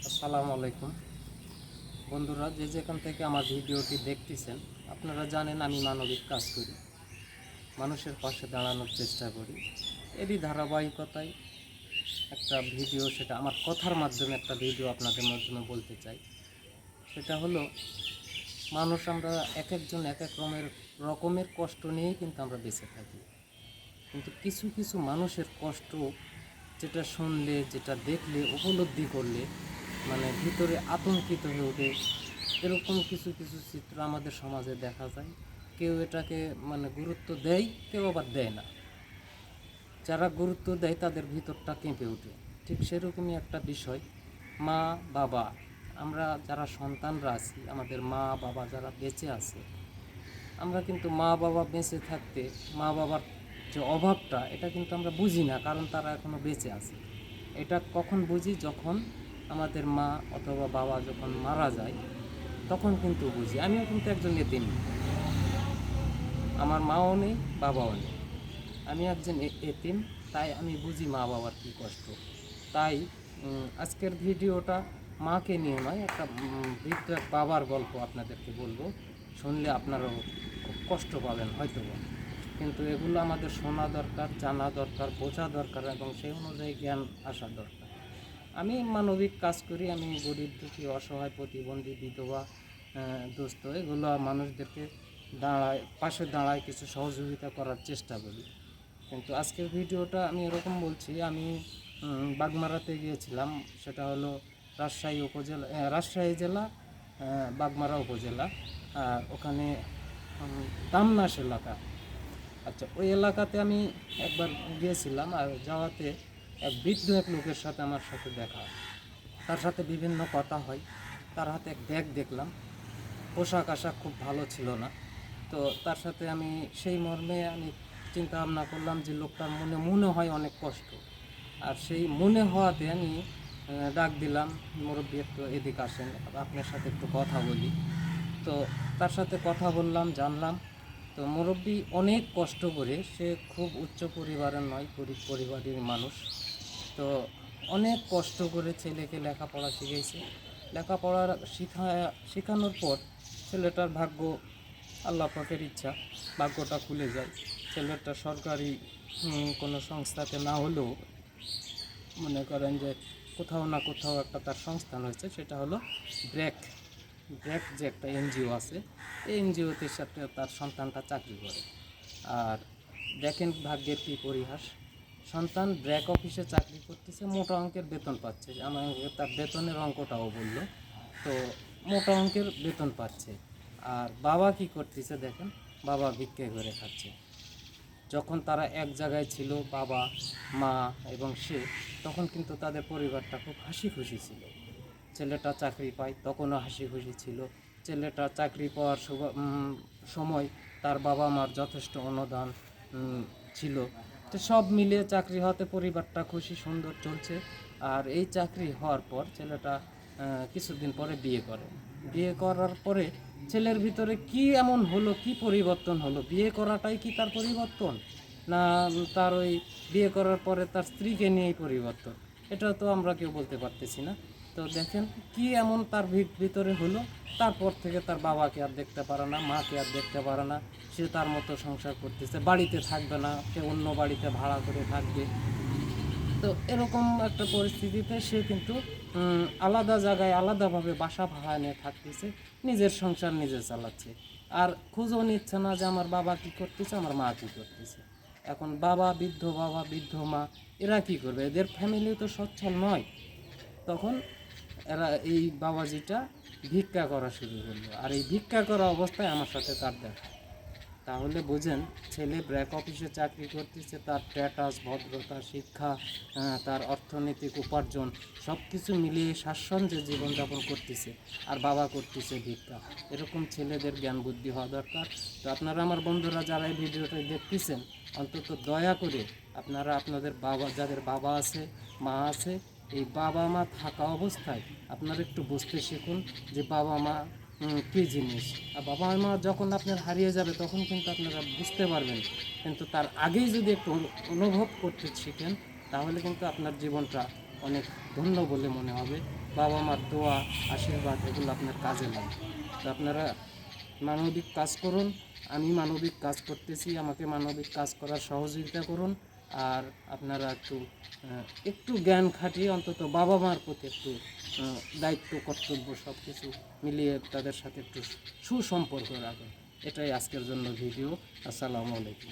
আসসালামু আলাইকুম বন্ধুরা, যে যেখান থেকে আমার ভিডিওটি দেখতেছেন, আপনারা জানেন আমি মানবিক কাজ করি, মানুষের পাশে দাঁড়ানোর চেষ্টা করি। এরই ধারাবাহিকতায় একটা ভিডিও, সেটা আমার কথার মাধ্যমে একটা ভিডিও আপনাদের মাধ্যমে বলতে চাই। সেটা হলো, মানুষ আমরা এক একজন এক এক রকমের কষ্ট নিয়েই কিন্তু আমরা বেঁচে থাকি। কিন্তু কিছু কিছু মানুষের কষ্ট, যেটা শুনলে, যেটা দেখলে, উপলব্ধি করলে মানে ভিতরে আতঙ্কিত হয়ে ওঠে, এরকম কিছু কিছু চিত্র আমাদের সমাজে দেখা যায়। কেউ এটাকে গুরুত্ব দেয়, কেউ আবার দেয় না। যারা গুরুত্ব দেয় তাদের ভিতরটা কেঁপে ওঠে। ঠিক সেরকমই একটা বিষয়, মা বাবা, আমরা যারা সন্তানরা আছি, আমাদের মা বাবা যারা বেঁচে আছে, আমরা কিন্তু মা বাবা বেঁচে থাকতে মা বাবার যে অভাবটা, এটা কিন্তু আমরা বুঝি না, কারণ তারা এখনও বেঁচে আছে। এটা কখন বুঝি? যখন আমাদের মা অথবা বাবা যখন মারা যায়, তখন কিন্তু বুঝি। আমিও কিন্তু একজন এতিম, আমার মাও নেই, বাবাও নেই, আমি একজন এতিম। তাই আমি বুঝি মা বাবার কী কষ্ট। তাই আজকের ভিডিওটা মাকে নিয়ে নয়, একটা বৃদ্ধ এক বাবার গল্প আপনাদেরকে বলবো। শুনলে আপনারাও খুব কষ্ট পাবেন হয়তো, কিন্তু এগুলো আমাদের শোনা দরকার, জানা দরকার, বোঝা দরকার, এবং সেই অনুযায়ী জ্ঞান আসা দরকার। আমি মানবিক কাজ করি, আমি গরিব দুঃখী অসহায় প্রতিবন্ধী বিধবা দুস্থ এগুলো মানুষদেরকে পাশে দাঁড়ায় কিছু সহযোগিতা করার চেষ্টা করি। কিন্তু আজকের ভিডিওটা আমি এরকম বলছি, আমি বাগমারাতে গিয়েছিলাম। সেটা হলো রাজশাহী জেলা, বাগমারা উপজেলা। আর ওখানে দামনাস এলাকা। আচ্ছা, ওই এলাকাতে আমি একবার গিয়েছিলাম, আর যাওয়াতে এক লোকের সাথে আমার সাথে দেখা, তার সাথে বিভিন্ন কথা হয়। তার হাতে এক ব্যাগ দেখলাম, পোশাক আশাক খুব ভালো ছিল না। তো তার সাথে আমি সেই মর্মে আমি চিন্তা ভাবনা করলাম যে লোকটার মনে হয় অনেক কষ্ট। আর সেই মনে হওয়াতে আমি ডাক দিলাম, মুরব্বী একটু এদিকে আসেন, আপনার সাথে একটু কথা বলি। তো তার সাথে কথা বললাম, জানলাম। তো মুরব্বী অনেক কষ্ট করে, সে খুব উচ্চ পরিবারের নয়, গরিব পরিবারের মানুষ। তো অনেক কষ্ট করে ছেলেকে লেখাপড়া শিখিয়েছে। লেখাপড়া শেখানোর পর ছেলেটার ভাগ্য, আল্লাহ পাকের ইচ্ছা, ভাগ্যটা খুলে যায়। ছেলেটা সরকারি কোনো সংস্থাতে না হলেও, মনে করেন যে কোথাও না কোথাও একটা তার সংস্থান হয়েছে। সেটা হলো ব্র্যাক ব্র্যাক যে একটা এনজিও আছে, এই এনজিওতে সাথে তার সন্তানটা চাকরি করে। আর দেখেন ভাগ্যের কী পরিহাস, সন্তান ব্র্যাক অফিসে চাকরি করতেছে, মোটা অঙ্কের বেতন পাচ্ছে। আমাকে তার বেতনের অঙ্কটাও বললো। তো মোটা অঙ্কের বেতন পাচ্ছে। আর বাবা কি করতেছে দেখেন, বাবা ভিক্ষে করে খাচ্ছে। যখন তারা এক জায়গায় ছিল, বাবা, মা এবং সে, তখন কিন্তু তাদের পরিবারটা খুব হাসি খুশি ছিল। ছেলেটা চাকরি পায়, তখনও হাসি খুশি ছিল। ছেলেটা চাকরি পাওয়ার সময় তার বাবা মার যথেষ্ট অনুদান ছিল। তো সব মিলিয়ে চাকরি হওয়াতে পরিবারটা খুশি, সুন্দর চলছে। আর এই চাকরি হওয়ার পর ছেলেটা কিছুদিন পরে বিয়ে করে। বিয়ে করার পরে ছেলের ভিতরে কি এমন হলো, কি পরিবর্তন হলো? বিয়ে করাটাই কি তার পরিবর্তন, না তার ওই বিয়ে করার পরে তার স্ত্রীকে নিয়েই পরিবর্তন? এটা তো আমরা কেউ বলতে পারতেছি না। তো দেখেন কি এমন তার ভিতরে হলো। তারপর থেকে তার বাবাকে আর দেখতে পারে না, মাকে আর দেখতে পারে না। সে তার মতো সংসার করতেছে, বাড়িতে থাকবে না, সে অন্য বাড়িতে ভাড়া করে থাকবে। তো এরকম একটা পরিস্থিতিতে সে কিন্তু আলাদা জায়গায় আলাদাভাবে বাসা ভাড়া নিয়ে থাকতেছে, নিজের সংসার নিজে চালাচ্ছে। আর খোঁজও নিচ্ছে না যে আমার বাবা কী করতেছে, আমার মা কী করতেছে। এখন বাবা বৃদ্ধ মা, এরা কী করবে? এদের ফ্যামিলি তো সচ্ছল নয়। তখন এরা, এই বাবাজিটা ভিক্ষা করা শুরু করলো। আর এই ভিক্ষা করা অবস্থায় আমার সাথে তার দেখা। তাহলে বোঝেন, ছেলে ব্র্যাক অফিসে চাকরি করতেছে, তার স্ট্যাটাস, ভদ্রতা, শিক্ষা, তার অর্থনৈতিক উপার্জন সব কিছু মিলিয়ে স্বাচ্ছন্দ্যে জীবনযাপন করতেছে, আর বাবা করতেছে ভিক্ষা। এরকম ছেলেদের জ্ঞান বুদ্ধি হওয়া দরকার। তো আপনারা আমার বন্ধুরা যারা এই ভিডিওটা দেখতেছেন, অন্তত দয়া করে আপনারা আপনাদের বাবা, যাদের বাবা আছে, মা আছে, এই বাবা মা থাকা অবস্থায় আপনারা একটু বুঝতে শিখুন যে বাবা মা কী জিনিস। আর বাবা মা যখন আপনার হারিয়ে যাবে, তখন কিন্তু আপনারা বুঝতে পারবেন। কিন্তু তার আগেই যদি একটু অনুভব করতে শিখেন, তাহলে কিন্তু আপনার জীবনটা অনেক ধন্য বলে মনে হবে। বাবা মার দোয়া আশীর্বাদ এগুলো আপনার কাজে লাগবে। তো আপনারা মানবিক কাজ করুন, আমি মানবিক কাজ করতেছি, আমাকে মানবিক কাজ করার সহযোগিতা করুন। আর আপনারা একটু জ্ঞান খাটিয়ে অন্তত বাবা মার প্রতি একটু দায়িত্ব কর্তব্য সব কিছু মিলিয়ে তাদের সাথে একটু সুসম্পর্ক রাখুন। এটাই আজকের জন্য ভিডিও। আসসালামু আলাইকুম।